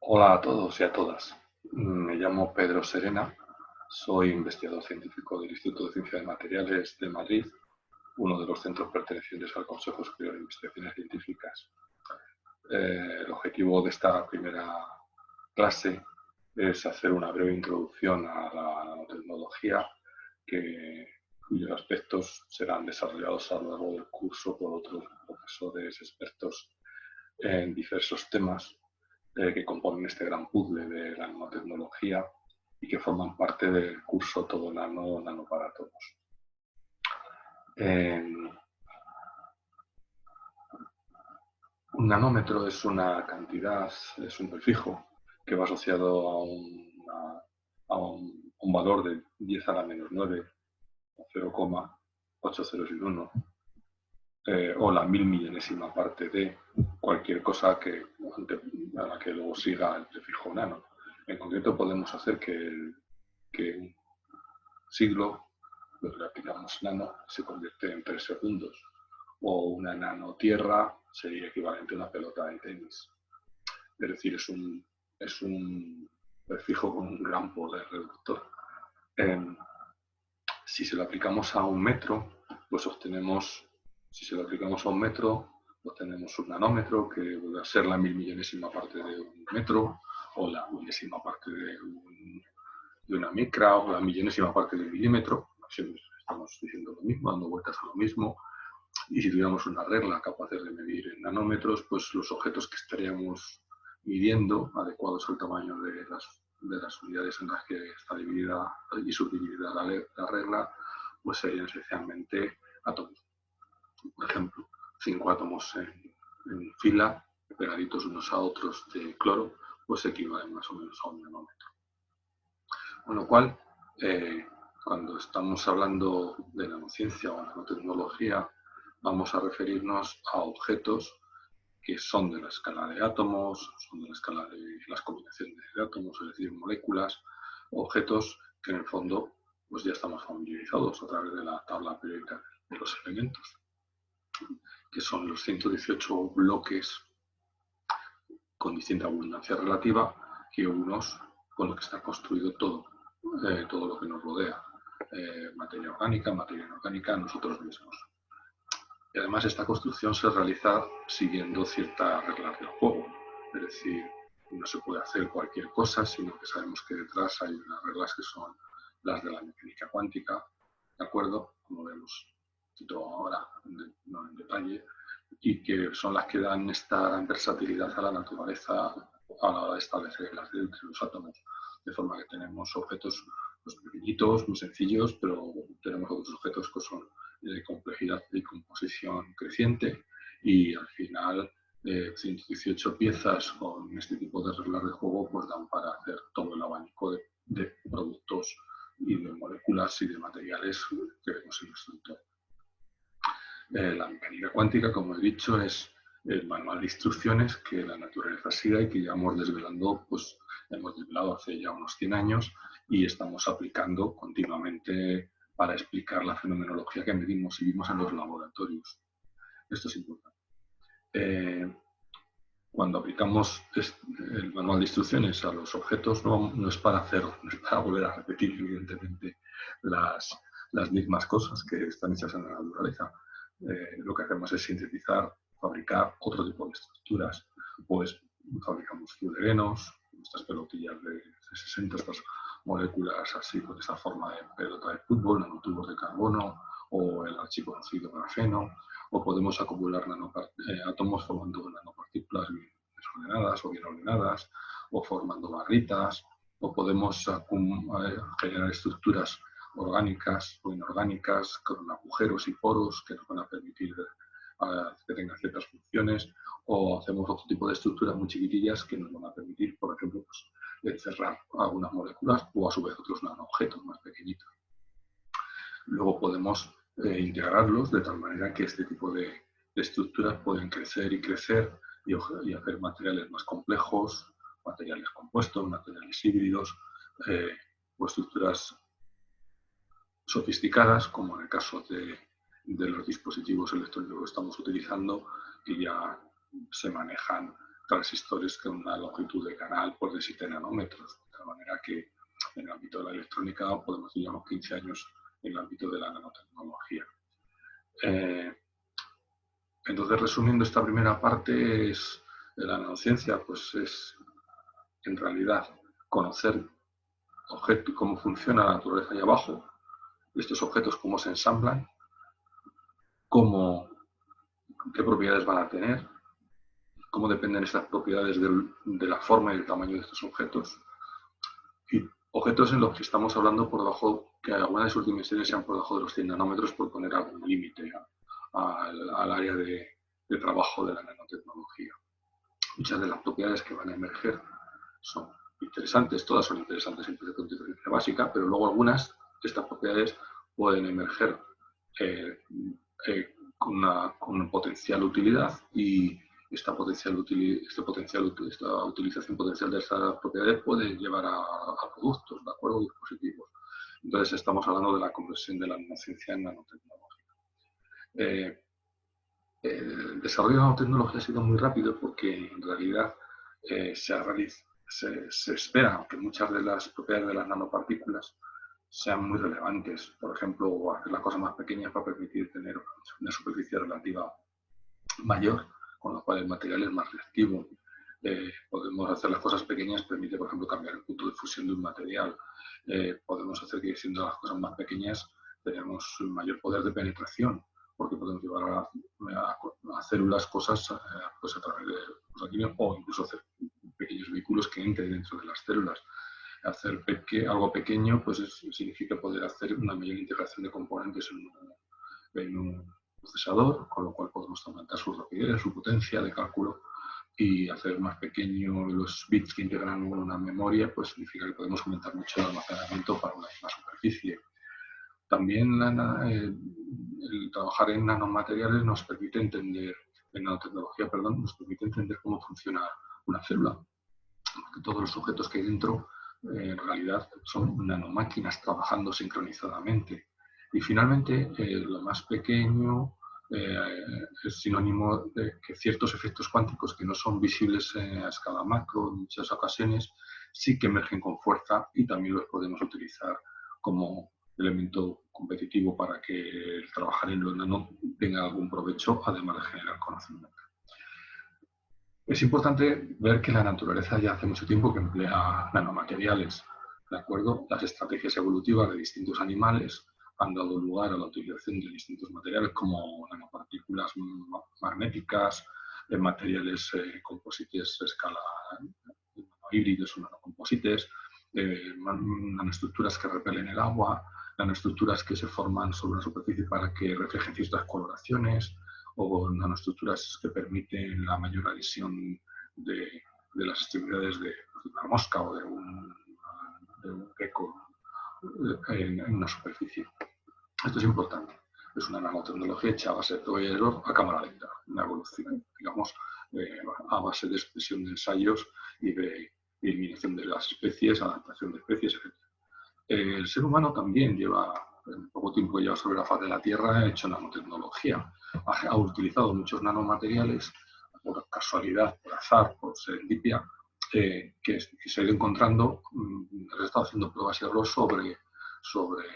Hola a todos y a todas. Me llamo Pedro Serena, soy investigador científico del Instituto de Ciencia de Materiales de Madrid, uno de los centros pertenecientes al Consejo Superior de Investigaciones Científicas. El objetivo de esta primera clase es hacer una breve introducción a la nanotecnología, cuyos aspectos serán desarrollados a lo largo del curso por otros profesores expertos en diversos temas que componen este gran puzzle de la nanotecnología y que forman parte del curso Todo Nano, Nano para Todos. Un nanómetro es una cantidad, es un prefijo que va asociado a un valor de 10 a la menos 9, 0,8 ceros y 1, o la mil millonésima parte de cualquier cosa a la que luego siga el prefijo nano. En concreto podemos hacer que un siglo, lo que le aplicamos nano, se convierte en 3 segundos, o una nanotierra sería equivalente a una pelota de tenis. Es decir, es un prefijo con un gran poder reductor. Si se lo aplicamos a un metro, pues obtenemos, si se lo aplicamos a un metro, obtenemos un nanómetro que vuelve a ser la mil millonésima parte de un metro, o la millonésima parte de una micra, o la millonésima parte de un milímetro. Siempre estamos diciendo lo mismo, dando vueltas a lo mismo. Y si tuviéramos una regla capaz de medir en nanómetros, pues los objetos que estaríamos midiendo, adecuados al tamaño de las unidades en las que está dividida y subdividida la regla, pues serían esencialmente átomos. Por ejemplo, 5 átomos en fila, pegaditos unos a otros de cloro, pues equivalen más o menos a un nanómetro. Con lo cual, cuando estamos hablando de nanociencia o nanotecnología, vamos a referirnos a objetos que son de la escala de átomos, son de la escala de las combinaciones de átomos, es decir, moléculas, objetos que en el fondo pues ya estamos familiarizados a través de la tabla periódica de los elementos, que son los 118 bloques con distinta abundancia relativa, que unos con lo que está construido todo lo que nos rodea, materia orgánica, materia inorgánica, nosotros mismos. Y además esta construcción se realiza siguiendo ciertas reglas del juego, es decir, no se puede hacer cualquier cosa, sino que sabemos que detrás hay unas reglas que son las de la mecánica cuántica, ¿de acuerdo? Como vemos ahora, no en detalle, y que son las que dan esta versatilidad a la naturaleza a la hora de establecer las leyes entre los átomos, de forma que tenemos objetos pues, pequeñitos, muy sencillos, pero tenemos otros objetos que son de complejidad y composición creciente, y al final 118 piezas con este tipo de reglas de juego pues dan para hacer todo el abanico de productos y de moléculas y de materiales que vemos en nuestro entorno. La mecánica cuántica, como he dicho, es el manual de instrucciones que la naturaleza sigue y que ya hemos desvelado hace ya unos 100 años y estamos aplicando continuamente para explicar la fenomenología que medimos y vimos en los laboratorios. Esto es importante. Cuando aplicamos el manual de instrucciones a los objetos, no es para volver a repetir, evidentemente, las mismas cosas que están hechas en la naturaleza. Lo que hacemos es sintetizar, fabricar otro tipo de estructuras. Pues fabricamos fluorenos, estas pelotillas de 60, estas moléculas así con esta forma de pelota de fútbol, nanotubos de carbono o el archiconocido grafeno, o podemos acumular átomos formando nanopartículas bien desordenadas o bien ordenadas, o formando barritas, o podemos generar estructuras orgánicas o inorgánicas con agujeros y poros que nos van a permitir que tengan ciertas funciones, o hacemos otro tipo de estructuras muy chiquitillas que nos van a permitir, por ejemplo, pues, encerrar algunas moléculas o a su vez otros nanoobjetos más pequeñitos. Luego podemos integrarlos de tal manera que este tipo de estructuras pueden crecer y crecer y hacer materiales más complejos, materiales compuestos, materiales híbridos, o estructuras sofisticadas, como en el caso de los dispositivos electrónicos que estamos utilizando, que ya se manejan transistores con una longitud de canal por de 7 nanómetros, de tal manera que en el ámbito de la electrónica podemos ir a unos 15 años en el ámbito de la nanotecnología. Entonces, resumiendo esta primera parte, de la nanociencia, pues es en realidad conocer cómo funciona la naturaleza ahí abajo, estos objetos cómo se ensamblan, qué propiedades van a tener, cómo dependen estas propiedades de la forma y el tamaño de estos objetos. Y objetos en los que estamos hablando por debajo, que algunas de sus dimensiones sean por debajo de los 100 nanómetros, por poner algún límite al área de trabajo de la nanotecnología. Muchas de las propiedades que van a emerger son interesantes, todas son interesantes en procesos de inteligencia básica, pero luego algunas de estas propiedades pueden emerger con potencial utilidad, y esta utilización potencial de estas propiedades puede llevar a productos, ¿de acuerdo? Dispositivos. Entonces estamos hablando de la conversión de la nanociencia en nanotecnología. El desarrollo de la nanotecnología ha sido muy rápido porque en realidad se espera que muchas de las propiedades de las nanopartículas sean muy relevantes. Por ejemplo, hacer las cosas más pequeñas va a permitir tener una superficie relativa mayor, con lo cual el material es más reactivo. Podemos hacer las cosas pequeñas, permite, por ejemplo, cambiar el punto de fusión de un material. Podemos hacer que, siendo las cosas más pequeñas, tenemos un mayor poder de penetración, porque podemos llevar a células cosas pues a través de los químicos, o incluso hacer pequeños vehículos que entren dentro de las células. Hacer algo pequeño pues significa poder hacer una mayor integración de componentes en un procesador, con lo cual podemos aumentar su rapidez, su potencia de cálculo, y hacer más pequeño los bits que integran una memoria, pues significa que podemos aumentar mucho el almacenamiento para una misma superficie. También el trabajar en nanomateriales nos permite entender, en nanotecnología, perdón, nos permite entender cómo funciona una célula. Porque todos los objetos que hay dentro en realidad son nanomáquinas trabajando sincronizadamente. Y finalmente, lo más pequeño es sinónimo de que ciertos efectos cuánticos que no son visibles a escala macro en muchas ocasiones sí que emergen con fuerza, y también los podemos utilizar como elemento competitivo para que el trabajar en lo nano tenga algún provecho, además de generar conocimiento. Es importante ver que la naturaleza ya hace mucho tiempo que emplea nanomateriales, ¿de acuerdo? Las estrategias evolutivas de distintos animales han dado lugar a la utilización de distintos materiales como nanopartículas magnéticas, materiales composites a escala híbridos o nanocomposites, nanoestructuras que repelen el agua, nanoestructuras que se forman sobre una superficie para que reflejen ciertas coloraciones, o nanoestructuras que permiten la mayor adhesión de las extremidades de una mosca o de un gecko en una superficie. Esto es importante. Es una nanotecnología hecha a base de prueba y error a cámara lenta, una evolución, digamos, a base de expresión de ensayos y de eliminación de las especies, adaptación de especies, etc. El ser humano también lleva, en poco tiempo que lleva sobre la faz de la Tierra, ha hecho nanotecnología. Ha utilizado muchos nanomateriales, por casualidad, por azar, por serendipia, que se ha ido encontrando. Ha estado haciendo pruebas y errores sobre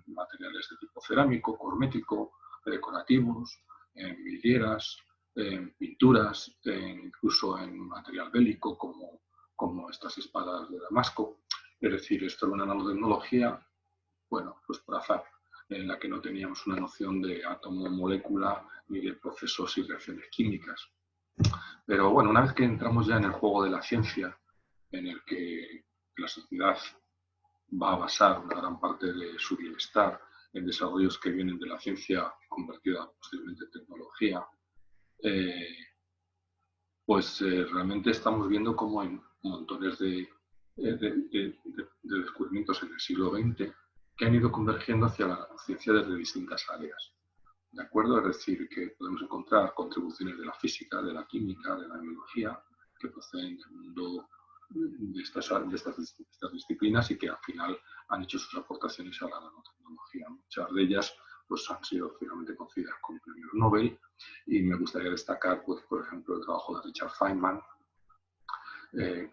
materiales de tipo cerámico, cosmético, decorativos, en vidrieras, en pinturas, incluso en material bélico como estas espadas de Damasco. Es decir, esto era una nanotecnología, bueno, pues por azar, en la que no teníamos una noción de átomo, molécula, ni de procesos y reacciones químicas. Pero bueno, una vez que entramos ya en el juego de la ciencia, en el que la sociedad va a basar una gran parte de su bienestar en desarrollos que vienen de la ciencia convertida posteriormente en tecnología, pues realmente estamos viendo cómo hay montones de descubrimientos en el siglo XX que han ido convergiendo hacia la ciencia desde distintas áreas. ¿De acuerdo? Es decir, que podemos encontrar contribuciones de la física, de la química, de la biología, que proceden del mundo de estas disciplinas y que al final han hecho sus aportaciones a la nanotecnología. Muchas de ellas pues han sido finalmente concedidas con premios Nobel, y me gustaría destacar, pues, por ejemplo, el trabajo de Richard Feynman,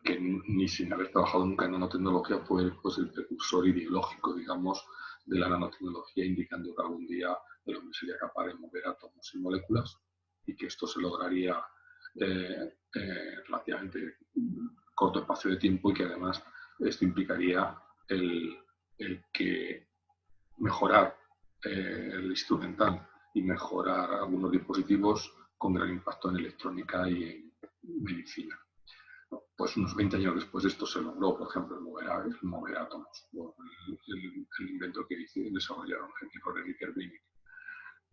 que ni sin haber trabajado nunca en nanotecnología fue, pues, el precursor ideológico, digamos, de la nanotecnología, indicando que algún día el hombre sería capaz de mover átomos y moléculas, y que esto se lograría relativamente corto espacio de tiempo, y que además esto implicaría el que mejorar el instrumental y mejorar algunos dispositivos con gran impacto en electrónica y en medicina. Pues unos 20 años después de esto se logró, por ejemplo, el mover átomos, el invento que desarrollaron Henry Roderick Erwin,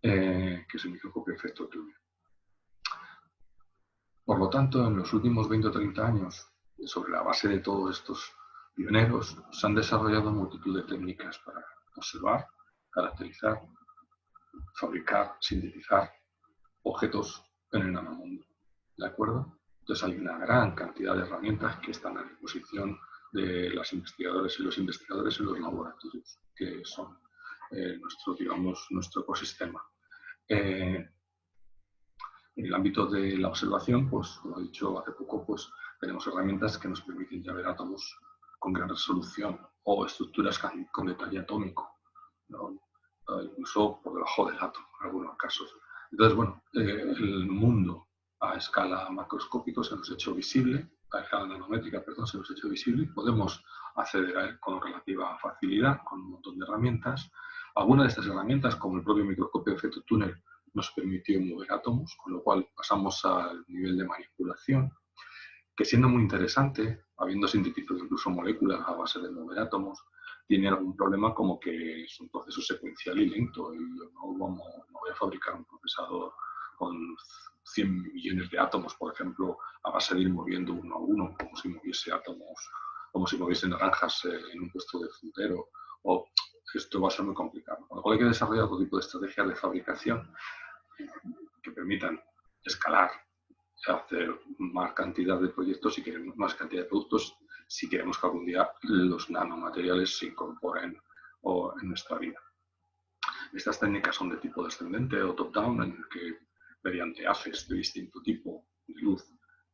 que es el microscopio de efecto túnel. Por lo tanto, en los últimos 20 o 30 años, sobre la base de todos estos pioneros, se han desarrollado multitud de técnicas para observar, caracterizar, fabricar, sintetizar objetos en el nanomundo. ¿De acuerdo? Entonces hay una gran cantidad de herramientas que están a disposición de las investigadoras y los investigadores en los laboratorios, que son nuestro ecosistema. En el ámbito de la observación, pues, como he dicho hace poco, pues, tenemos herramientas que nos permiten ya ver átomos con gran resolución o estructuras con detalle atómico, ¿no? Incluso por debajo del átomo en algunos casos. Entonces, bueno, el mundo a escala macroscópica se nos ha hecho visible, a escala nanométrica, perdón, se nos ha hecho visible, y podemos acceder a él con relativa facilidad, con un montón de herramientas. Algunas de estas herramientas, como el propio microscopio de efecto túnel, nos permitió mover átomos, con lo cual pasamos al nivel de manipulación, que, siendo muy interesante, habiendo sintetizado incluso moléculas a base de mover átomos, tiene algún problema, como que es un proceso secuencial y lento, y yo no voy a fabricar un procesador con 100 millones de átomos, por ejemplo, a base de ir moviendo uno a uno, como si moviese átomos, como si moviese naranjas en un puesto de frutero, o esto va a ser muy complicado. Con lo cual hay que desarrollar otro tipo de estrategias de fabricación que permitan escalar, hacer más cantidad de proyectos, si queremos más cantidad de productos, si queremos que algún día los nanomateriales se incorporen en nuestra vida. Estas técnicas son de tipo descendente o top-down, en el que mediante haces de distinto tipo, de luz,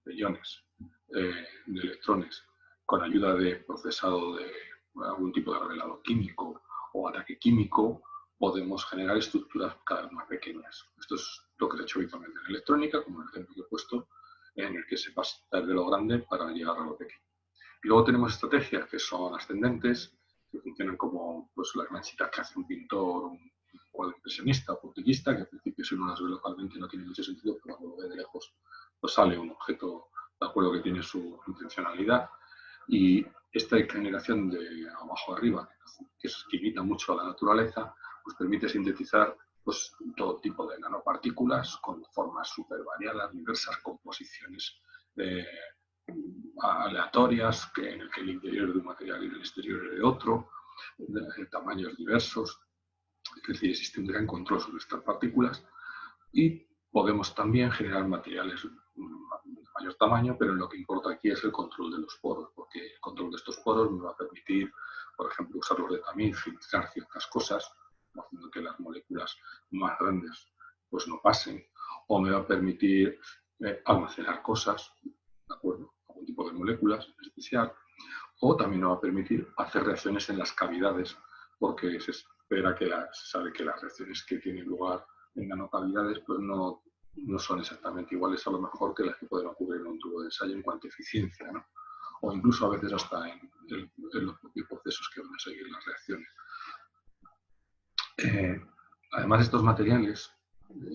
de iones, de electrones, con ayuda de procesado de algún tipo de revelador químico o ataque químico, podemos generar estructuras cada vez más pequeñas. Esto es lo que se ha hecho habitualmente en electrónica, como el ejemplo que he puesto, en el que se pasa de lo grande para llegar a lo pequeño. Y luego tenemos estrategias que son ascendentes, que funcionan como, pues, las manchitas que hace un pintor, un cuadro impresionista o puntillista, que al principio, si uno las ve localmente, no tiene mucho sentido, pero cuando lo ve de lejos, pues sale un objeto de acuerdo que tiene su intencionalidad. Y esta generación de abajo arriba, que imita mucho a la naturaleza, pues permite sintetizar, pues, todo tipo de nanopartículas con formas súper variadas, diversas composiciones aleatorias, en el que el interior de un material y el exterior de otro, de tamaños diversos. Es decir, existe un gran control sobre estas partículas, y podemos también generar materiales de mayor tamaño, pero lo que importa aquí es el control de los poros, porque el control de estos poros nos va a permitir, por ejemplo, usarlos de tamiz, filtrar ciertas cosas, haciendo que las moléculas más grandes, pues, no pasen, o me va a permitir almacenar cosas, ¿de acuerdo? Algún tipo de moléculas especial, o también nos va a permitir hacer reacciones en las cavidades, porque se espera que se sabe que las reacciones que tienen lugar en nanocavidades, pues, no son exactamente iguales a lo mejor que las que pueden ocurrir en un tubo de ensayo en cuanto a eficiencia, ¿no? O incluso a veces hasta en los propios procesos que van a seguir las reacciones. Además de estos materiales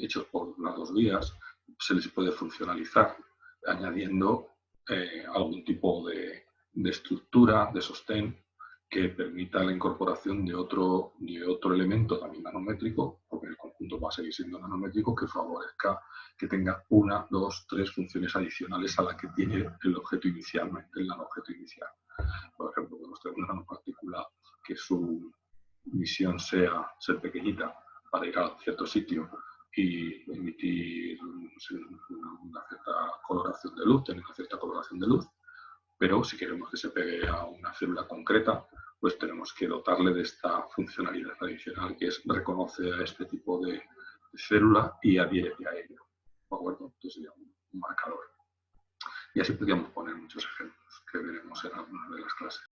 hechos por las dos vías, se les puede funcionalizar añadiendo algún tipo de estructura, de sostén, que permita la incorporación de otro elemento también nanométrico, porque el conjunto va a seguir siendo nanométrico, que favorezca que tenga una, dos, tres funciones adicionales a la que tiene el objeto inicialmente, el nanoobjeto inicial. Por ejemplo, podemos tener una nanopartícula que su misión sea ser pequeñita para ir a cierto sitio y emitir una cierta coloración de luz, tener una cierta coloración de luz, pero si queremos que se pegue a una célula concreta, pues tenemos que dotarle de esta funcionalidad adicional, que es reconocer a este tipo de célula y adhiere a ello. ¿De acuerdo? Entonces sería un marcador. Y así podríamos poner muchos ejemplos que veremos en algunas de las clases.